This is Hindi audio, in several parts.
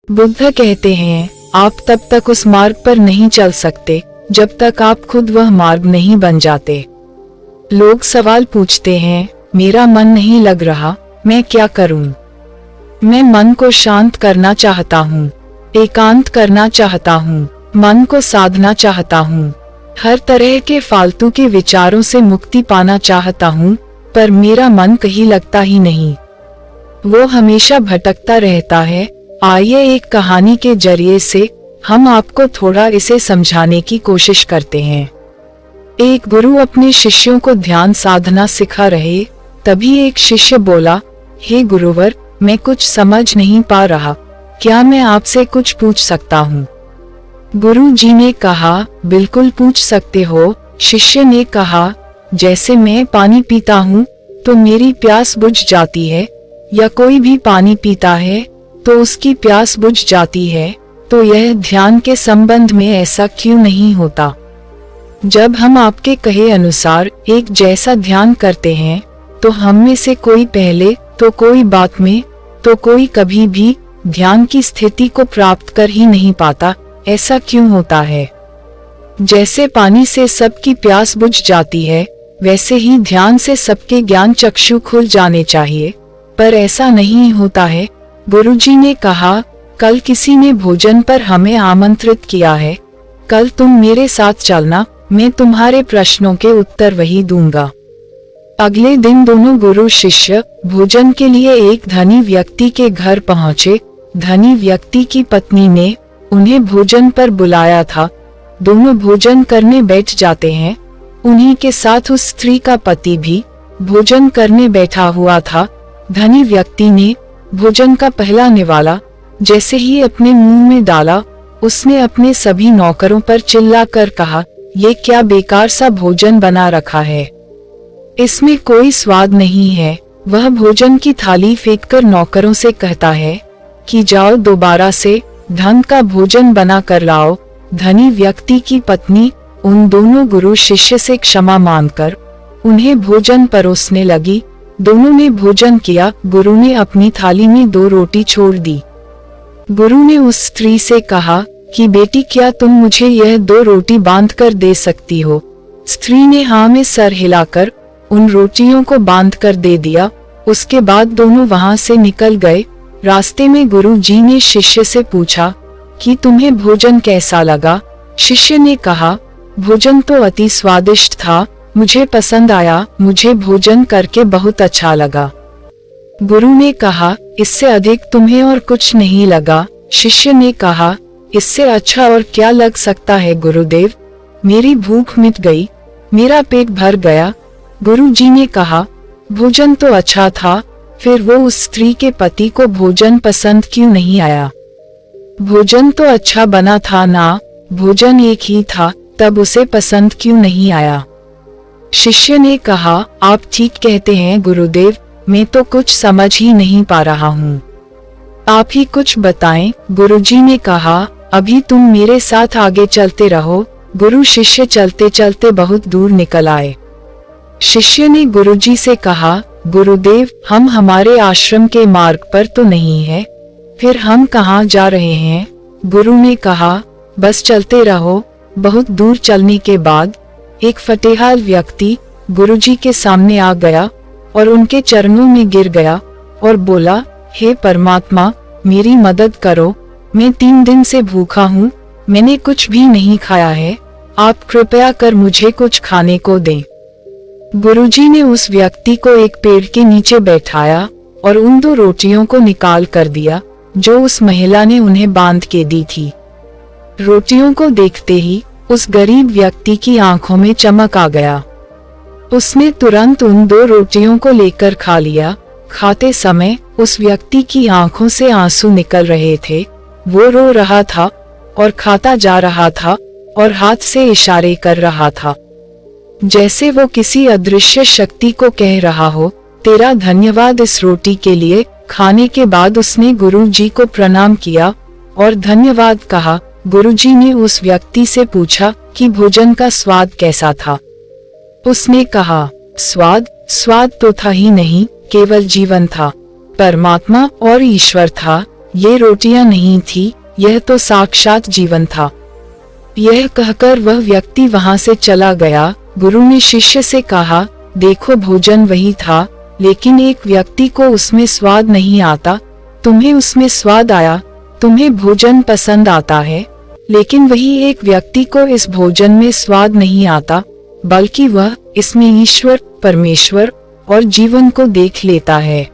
बुद्ध कहते हैं, आप तब तक उस मार्ग पर नहीं चल सकते जब तक आप खुद वह मार्ग नहीं बन जाते। लोग सवाल पूछते हैं, मेरा मन नहीं लग रहा, मैं क्या करूं? मैं मन को शांत करना चाहता हूं, एकांत करना चाहता हूं, मन को साधना चाहता हूं, हर तरह के फालतू के विचारों से मुक्ति पाना चाहता हूं, पर मेरा मन कहीं लगता ही नहीं। वो हमेशा भटकता रहता है। आइए एक कहानी के जरिए से हम आपको थोड़ा इसे समझाने की कोशिश करते हैं। एक गुरु अपने शिष्यों को ध्यान साधना सिखा रहे, तभी एक शिष्य बोला, हे गुरुवर, मैं कुछ समझ नहीं पा रहा, क्या मैं आपसे कुछ पूछ सकता हूँ? गुरु जी ने कहा, बिल्कुल पूछ सकते हो। शिष्य ने कहा, जैसे मैं पानी पीता हूँ तो मेरी प्यास बुझ जाती है, या कोई भी पानी पीता है तो उसकी प्यास बुझ जाती है, तो यह ध्यान के संबंध में ऐसा क्यों नहीं होता? जब हम आपके कहे अनुसार एक जैसा ध्यान करते हैं तो हम में से कोई पहले तो कोई बाद में तो कोई कभी भी ध्यान की स्थिति को प्राप्त कर ही नहीं पाता। ऐसा क्यों होता है? जैसे पानी से सबकी प्यास बुझ जाती है, वैसे ही ध्यान से सबके ज्ञान चक्षु खुल जाने चाहिए, पर ऐसा नहीं होता है। गुरुजी ने कहा, कल किसी ने भोजन पर हमें आमंत्रित किया है, कल तुम मेरे साथ चलना, मैं तुम्हारे प्रश्नों के उत्तर वही दूंगा। अगले दिन दोनों गुरु शिष्य भोजन के लिए एक धनी व्यक्ति के घर पहुंचे। धनी व्यक्ति की पत्नी ने उन्हें भोजन पर बुलाया था। दोनों भोजन करने बैठ जाते हैं। उन्हीं के साथ उस स्त्री का पति भी भोजन करने बैठा हुआ था। धनी व्यक्ति ने भोजन का पहला निवाला जैसे ही अपने मुंह में डाला, उसने अपने सभी नौकरों पर चिल्लाकर कहा, ये क्या बेकार सा भोजन बना रखा है, इसमें कोई स्वाद नहीं है। वह भोजन की थाली फेंककर नौकरों से कहता है कि जाओ दोबारा से ढंग का भोजन बना कर लाओ। धनी व्यक्ति की पत्नी उन दोनों गुरु शिष्य से क्षमा मांगकर उन्हें भोजन परोसने लगी। दोनों ने भोजन किया। गुरु ने अपनी थाली में 2 रोटी छोड़ दी। गुरु ने उस स्त्री से कहा कि बेटी, क्या तुम मुझे यह 2 रोटी बांध कर दे सकती हो? स्त्री ने हाँ में सर हिलाकर उन रोटियों को बांध कर दे दिया। उसके बाद दोनों वहां से निकल गए। रास्ते में गुरु जी ने शिष्य से पूछा कि तुम्हें भोजन कैसा लगा? शिष्य ने कहा, भोजन तो अति स्वादिष्ट था, मुझे पसंद आया, मुझे भोजन करके बहुत अच्छा लगा। गुरु ने कहा, इससे अधिक तुम्हें और कुछ नहीं लगा? शिष्य ने कहा, इससे अच्छा और क्या लग सकता है गुरुदेव, मेरी भूख मिट गई, मेरा पेट भर गया। गुरु जी ने कहा, भोजन तो अच्छा था, फिर वो उस स्त्री के पति को भोजन पसंद क्यों नहीं आया? भोजन तो अच्छा बना था ना, भोजन एक ही था, तब उसे पसंद क्यों नहीं आया? शिष्य ने कहा, आप ठीक कहते हैं गुरुदेव, मैं तो कुछ समझ ही नहीं पा रहा हूँ, आप ही कुछ बताएं। गुरुजी ने कहा, अभी तुम मेरे साथ आगे चलते रहो। गुरु शिष्य चलते चलते बहुत दूर निकल आए। शिष्य ने गुरुजी से कहा, गुरुदेव, हम हमारे आश्रम के मार्ग पर तो नहीं है, फिर हम कहाँ जा रहे हैं? गुरु ने कहा, बस चलते रहो। बहुत दूर चलने के बाद एक फटेहाल व्यक्ति गुरुजी के सामने आ गया और उनके चरणों में गिर गया और बोला, हे परमात्मा, मेरी मदद करो, मैं 3 दिन से भूखा हूँ, मैंने कुछ भी नहीं खाया है, आप कृपया कर मुझे कुछ खाने को दें। गुरुजी ने उस व्यक्ति को एक पेड़ के नीचे बैठाया और उन 2 रोटियों को निकाल कर दिया जो उस महिला ने उन्हें बांध के दी थी। रोटियों को देखते ही उस गरीब व्यक्ति की आंखों में चमक आ गया। उसने तुरंत उन 2 रोटियों को लेकर खा लिया। खाते समय उस व्यक्ति की आंखों से आंसू निकल रहे थे। वो रो रहा था और खाता जा रहा था और हाथ से इशारे कर रहा था, जैसे वो किसी अदृश्य शक्ति को कह रहा हो, तेरा धन्यवाद इस रोटी के लिए। खाने के बाद उसने गुरुजी को प्रणाम किया और धन्यवाद कहा। गुरुजी ने उस व्यक्ति से पूछा कि भोजन का स्वाद कैसा था? उसने कहा, स्वाद तो था ही नहीं, केवल जीवन था, परमात्मा और ईश्वर था, ये रोटियां नहीं थी, यह तो साक्षात जीवन था। यह कहकर वह व्यक्ति वहां से चला गया। गुरु ने शिष्य से कहा, देखो भोजन वही था, लेकिन एक व्यक्ति को उसमें स्वाद नहीं आता। तुम्हें उसमें स्वाद आया, तुम्हें भोजन पसंद आता है, लेकिन वही एक व्यक्ति को इस भोजन में स्वाद नहीं आता, बल्कि वह इसमें ईश्वर, परमेश्वर और जीवन को देख लेता है।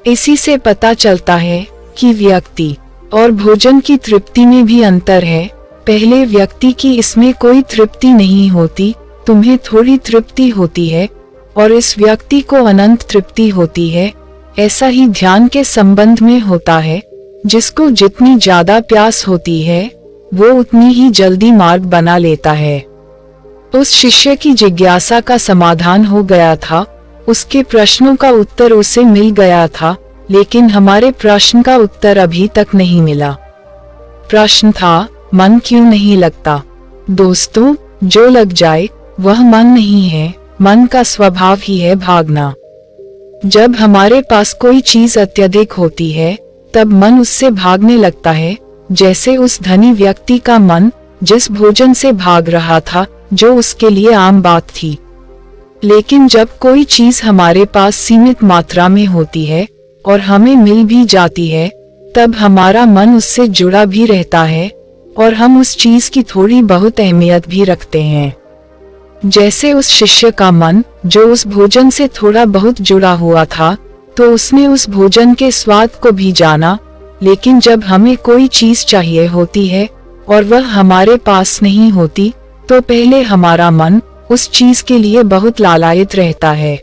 इसी से पता चलता है कि व्यक्ति और भोजन की तृप्ति में भी अंतर है। पहले व्यक्ति की इसमें कोई तृप्ति नहीं होती, तुम्हें थोड़ी तृप्ति होती है, और इस व्यक्ति को अनंत तृप्ति होती है। ऐसा ही ध्यान के संबंध में होता है। जिसको जितनी ज्यादा प्यास होती है, वो उतनी ही जल्दी मार्ग बना लेता है। उस शिष्य की जिज्ञासा का समाधान हो गया था, उसके प्रश्नों का उत्तर उसे मिल गया था, लेकिन हमारे प्रश्न का उत्तर अभी तक नहीं मिला। प्रश्न था, मन क्यों नहीं लगता? दोस्तों, जो लग जाए वह मन नहीं है, मन का स्वभाव ही है भागना। जब हमारे पास कोई चीज अत्यधिक होती है, तब मन उससे भागने लगता है, जैसे उस धनी व्यक्ति का मन जिस भोजन से भाग रहा था, जो उसके लिए आम बात थी। लेकिन जब कोई चीज हमारे पास सीमित मात्रा में होती है और हमें मिल भी जाती है, तब हमारा मन उससे जुड़ा भी रहता है और हम उस चीज की थोड़ी बहुत अहमियत भी रखते हैं। जैसे उस शिष्य का मन जो उस भोजन से थोड़ा बहुत जुड़ा हुआ था, तो उसने उस भोजन के स्वाद को भी जाना, लेकिन जब हमें कोई चीज चाहिए होती है और वह हमारे पास नहीं होती, तो पहले हमारा मन उस चीज के लिए बहुत लालायित रहता है।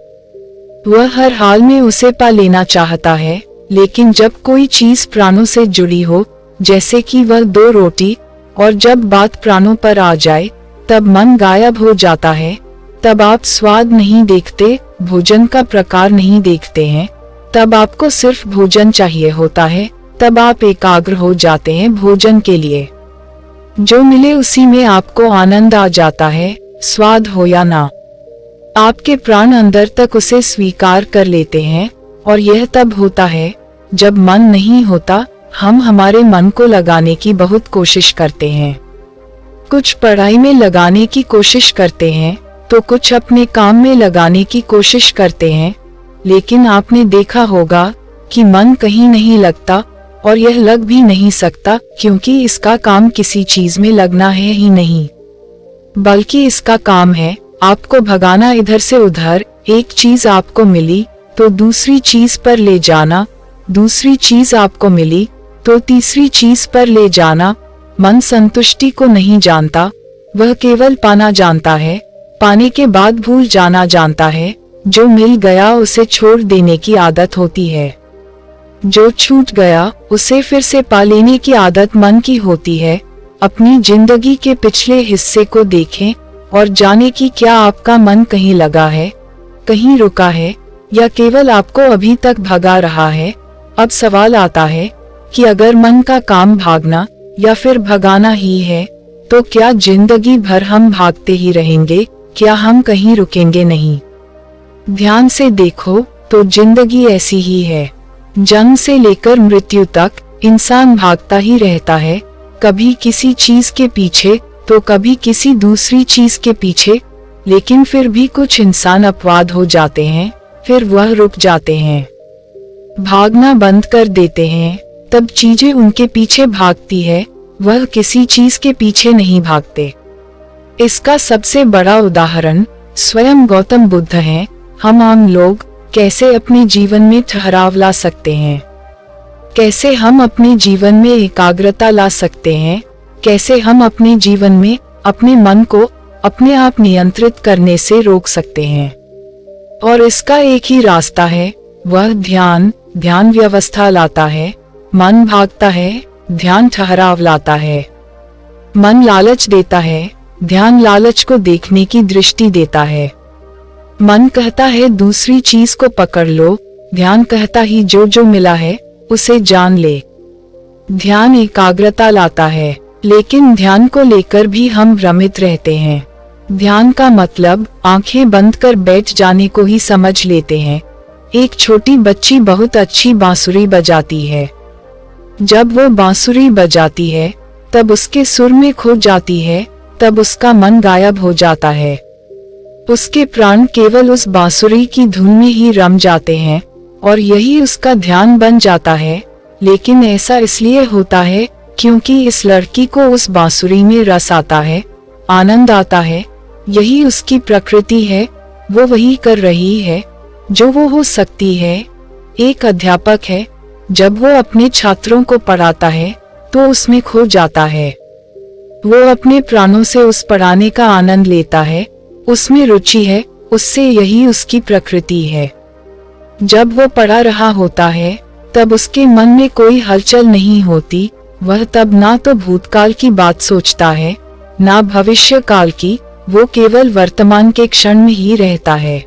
वह हर हाल में उसे पा लेना चाहता है, लेकिन जब कोई चीज प्राणों से जुड़ी हो, जैसे कि वह 2 रोटी, और जब बात प्राणों पर आ जाए, तब मन गायब हो जाता है। तब आप स्वाद नहीं देखते, भोजन का प्रकार नहीं देखते हैं, तब आपको सिर्फ भोजन चाहिए होता है। तब आप एकाग्र हो जाते हैं भोजन के लिए। जो मिले उसी में आपको आनंद आ जाता है, स्वाद हो या ना। आपके प्राण अंदर तक उसे स्वीकार कर लेते हैं, और यह तब होता है जब मन नहीं होता। हम हमारे मन को लगाने की बहुत कोशिश करते हैं। कुछ पढ़ाई में लगाने की कोशिश करते हैं, तो कुछ अपने काम में लगाने की कोशिश करते हैं, लेकिन आपने देखा होगा कि मन कहीं नहीं लगता, और यह लग भी नहीं सकता, क्योंकि इसका काम किसी चीज में लगना है ही नहीं, बल्कि इसका काम है आपको भगाना इधर से उधर। एक चीज आपको मिली तो दूसरी चीज पर ले जाना, दूसरी चीज आपको मिली तो तीसरी चीज पर ले जाना। मन संतुष्टि को नहीं जानता, वह केवल पाना जानता है, पाने के बाद भूल जाना जानता है। जो मिल गया उसे छोड़ देने की आदत होती है, जो छूट गया उसे फिर से पा लेने की आदत मन की होती है। अपनी जिंदगी के पिछले हिस्से को देखें और जाने कि क्या आपका मन कहीं लगा है, कहीं रुका है, या केवल आपको अभी तक भगा रहा है। अब सवाल आता है कि अगर मन का काम भागना या फिर भगाना ही है, तो क्या जिंदगी भर हम भागते ही रहेंगे? क्या हम कहीं रुकेंगे नहीं? ध्यान से देखो तो जिंदगी ऐसी ही है। जन्म से लेकर मृत्यु तक इंसान भागता ही रहता है, कभी किसी चीज के पीछे तो कभी किसी दूसरी चीज के पीछे। लेकिन फिर भी कुछ इंसान अपवाद हो जाते हैं, फिर वह रुक जाते हैं, भागना बंद कर देते हैं, तब चीजें उनके पीछे भागती है, वह किसी चीज के पीछे नहीं भागते। इसका सबसे बड़ा उदाहरण स्वयं गौतम बुद्ध हैं। हम आम लोग कैसे अपने जीवन में ठहराव ला सकते हैं, कैसे हम अपने जीवन में एकाग्रता ला सकते हैं, कैसे हम अपने जीवन में अपने मन को अपने आप नियंत्रित करने से रोक सकते हैं। और इसका एक ही रास्ता है, वह ध्यान। ध्यान व्यवस्था लाता है, मन भागता है, ध्यान ठहराव लाता है। मन लालच देता है, ध्यान लालच को देखने की दृष्टि देता है। मन कहता है दूसरी चीज को पकड़ लो, ध्यान कहता ही जो जो मिला है उसे जान ले। ध्यान एकाग्रता लाता है, लेकिन ध्यान को लेकर भी हम भ्रमित रहते हैं। ध्यान का मतलब आंखें बंद कर बैठ जाने को ही समझ लेते हैं। एक छोटी बच्ची बहुत अच्छी बांसुरी बजाती है, जब वो बांसुरी बजाती है तब उसके सुर में खो जाती है, तब उसका मन गायब हो जाता है। उसके प्राण केवल उस बांसुरी की धुन में ही रम जाते हैं और यही उसका ध्यान बन जाता है। लेकिन ऐसा इसलिए होता है क्योंकि इस लड़की को उस बांसुरी में रस आता है, आनंद आता है। यही उसकी प्रकृति है, वो वही कर रही है जो वो हो सकती है। एक अध्यापक है, जब वो अपने छात्रों को पढ़ाता है तो उसमें खो जाता है। वो अपने प्राणों से उस पढ़ाने का आनंद लेता है, उसमें रुचि है, उससे यही उसकी प्रकृति है। जब वो पढ़ा रहा होता है तब उसके मन में कोई हलचल नहीं होती। वह तब ना तो भूतकाल की बात सोचता है ना भविष्य काल की, वो केवल वर्तमान के क्षण में ही रहता है।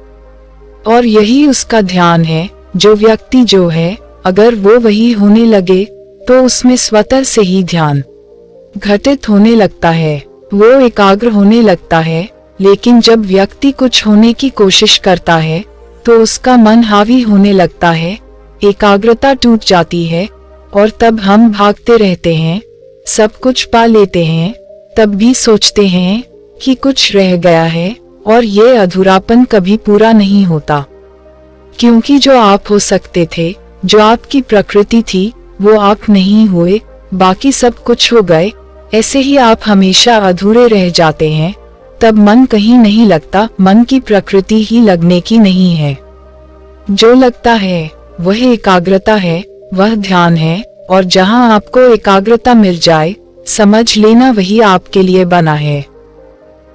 और यही उसका ध्यान है। जो व्यक्ति जो है, अगर वो वही होने लगे तो उसमें स्वतः से ही ध्यान घटित होने लगता है, वो एकाग्र होने लगता है। लेकिन जब व्यक्ति कुछ होने की कोशिश करता है तो उसका मन हावी होने लगता है, एकाग्रता टूट जाती है और तब हम भागते रहते हैं, सब कुछ पा लेते हैं, तब भी सोचते हैं कि कुछ रह गया है और ये अधूरापन कभी पूरा नहीं होता। क्योंकि जो आप हो सकते थे, जो आपकी प्रकृति थी, वो आप नहीं हुए, बाकी सब कुछ हो गए। ऐसे ही आप हमेशा अधूरे रह जाते हैं, तब मन कहीं नहीं लगता। मन की प्रकृति ही लगने की नहीं है। जो लगता है वह एकाग्रता है, वह ध्यान है। और जहां आपको एकाग्रता मिल जाए, समझ लेना वही आपके लिए बना है,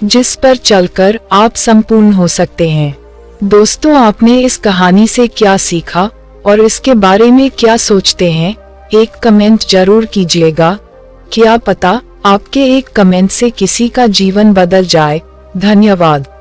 जिस पर चलकर आप संपूर्ण हो सकते हैं। दोस्तों, आपने इस कहानी से क्या सीखा और इसके बारे में क्या सोचते हैं, एक कमेंट जरूर कीजिएगा। क्या पता आपके एक कमेंट से किसी का जीवन बदल जाए। धन्यवाद।